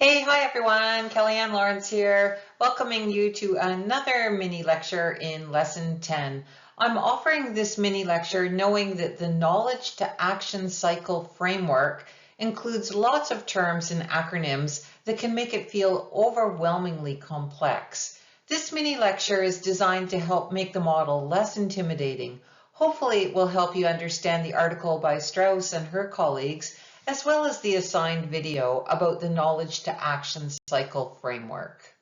Hey, hi everyone, Kelli-an Lawrence here, welcoming you to another mini lecture in Lesson 10. I'm offering this mini lecture knowing that the knowledge to action cycle framework includes lots of terms and acronyms that can make it feel overwhelmingly complex. This mini lecture is designed to help make the model less intimidating. Hopefully it will help you understand the article by Strauss and her colleagues, as well as the assigned video about the knowledge to action cycle framework.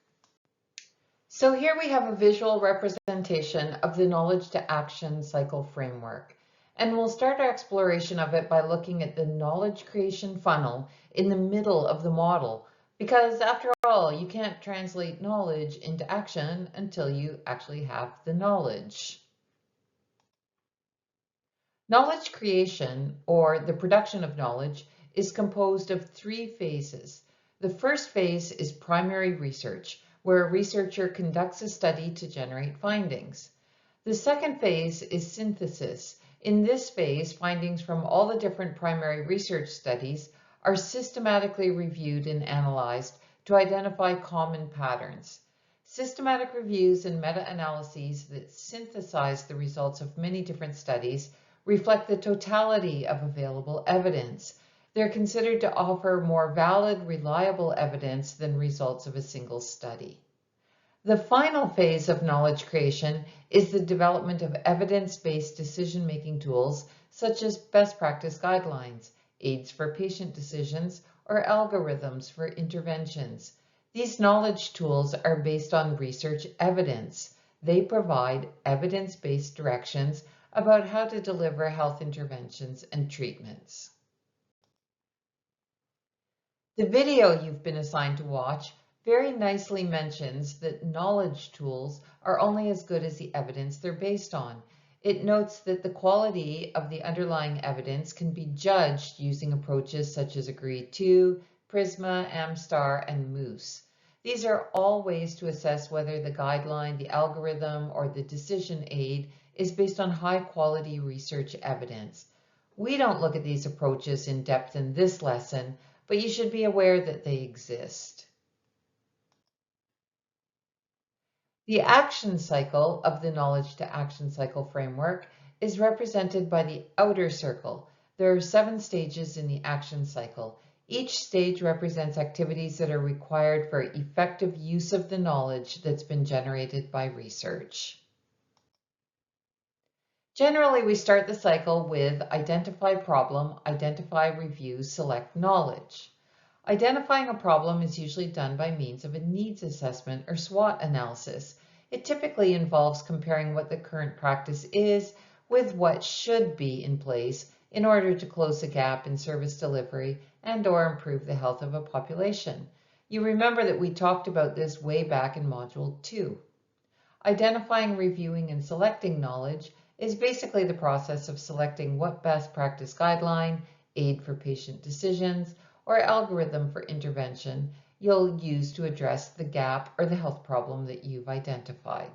So here we have a visual representation of the knowledge to action cycle framework. And we'll start our exploration of it by looking at the knowledge creation funnel in the middle of the model, because after all, you can't translate knowledge into action until you actually have the knowledge. Knowledge creation, or the production of knowledge, is composed of three phases. The first phase is primary research, where a researcher conducts a study to generate findings. The second phase is synthesis. In this phase, findings from all the different primary research studies are systematically reviewed and analyzed to identify common patterns. Systematic reviews and meta-analyses that synthesize the results of many different studies reflect the totality of available evidence. They're considered to offer more valid, reliable evidence than results of a single study. The final phase of knowledge creation is the development of evidence-based decision-making tools such as best practice guidelines, aids for patient decisions, or algorithms for interventions. These knowledge tools are based on research evidence. They provide evidence-based directions about how to deliver health interventions and treatments. The video you've been assigned to watch very nicely mentions that knowledge tools are only as good as the evidence they're based on. It notes that the quality of the underlying evidence can be judged using approaches such as Agreed-2, PRISMA, AmStar, and Moose. These are all ways to assess whether the guideline, the algorithm, or the decision aid is based on high-quality research evidence. We don't look at these approaches in depth in this lesson, but you should be aware that they exist. The action cycle of the knowledge to action cycle framework is represented by the outer circle. There are 7 stages in the action cycle. Each stage represents activities that are required for effective use of the knowledge that's been generated by research. Generally, we start the cycle with identify problem, identify, review, select knowledge. Identifying a problem is usually done by means of a needs assessment or SWOT analysis. It typically involves comparing what the current practice is with what should be in place in order to close the gap in service delivery and/or improve the health of a population. You remember that we talked about this way back in Module 2. Identifying, reviewing, and selecting knowledge is basically the process of selecting what best practice guideline, aid for patient decisions, or algorithm for intervention you'll use to address the gap or the health problem that you've identified.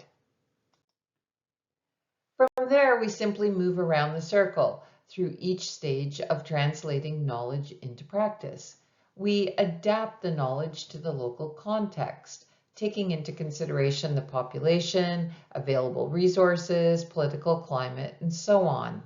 From there, we simply move around the circle through each stage of translating knowledge into practice. We adapt the knowledge to the local context, taking into consideration the population, available resources, political climate, and so on.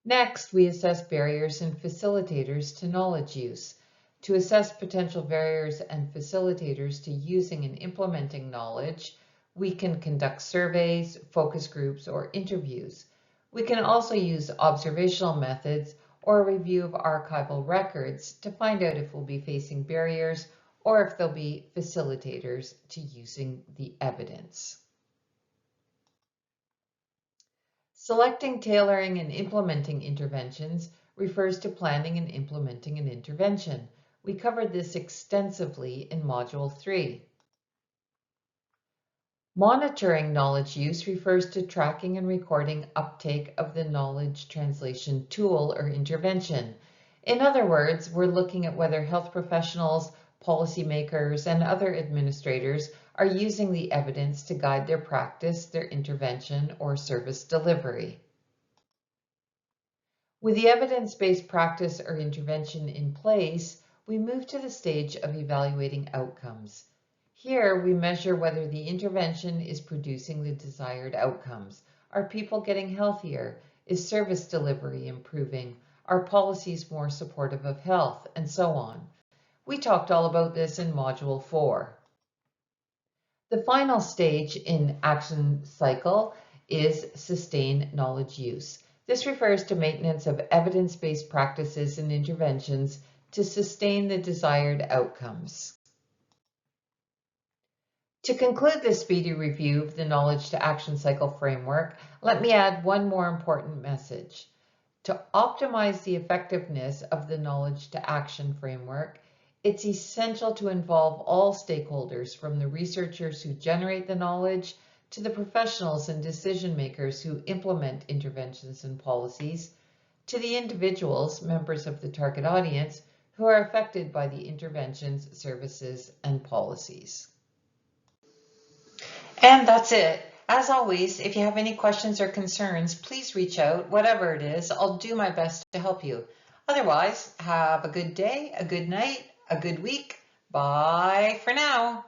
Next, we assess barriers and facilitators to knowledge use. To assess potential barriers and facilitators to using and implementing knowledge, we can conduct surveys, focus groups, or interviews. We can also use observational methods or a review of archival records to find out if we'll be facing barriers or if there'll be facilitators to using the evidence. Selecting, tailoring, and implementing interventions refers to planning and implementing an intervention. We covered this extensively in Module 3. Monitoring knowledge use refers to tracking and recording uptake of the knowledge translation tool or intervention. In other words, we're looking at whether health professionals, policymakers, and other administrators are using the evidence to guide their practice, their intervention, or service delivery. With the evidence-based practice or intervention in place, we move to the stage of evaluating outcomes. Here, we measure whether the intervention is producing the desired outcomes. Are people getting healthier? Is service delivery improving? Are policies more supportive of health? And so on. We talked all about this in Module 4. The final stage in action cycle is sustained knowledge use. This refers to maintenance of evidence-based practices and interventions to sustain the desired outcomes. To conclude this speedy review of the Knowledge to Action Cycle framework, let me add one more important message. To optimize the effectiveness of the Knowledge to Action framework, it's essential to involve all stakeholders, from the researchers who generate the knowledge to the professionals and decision makers who implement interventions and policies, to the individuals, members of the target audience, who are affected by the interventions, services, and policies. And that's it. As always, if you have any questions or concerns, please reach out. Whatever it is, I'll do my best to help you. Otherwise, have a good day, a good night, a good week. Bye for now.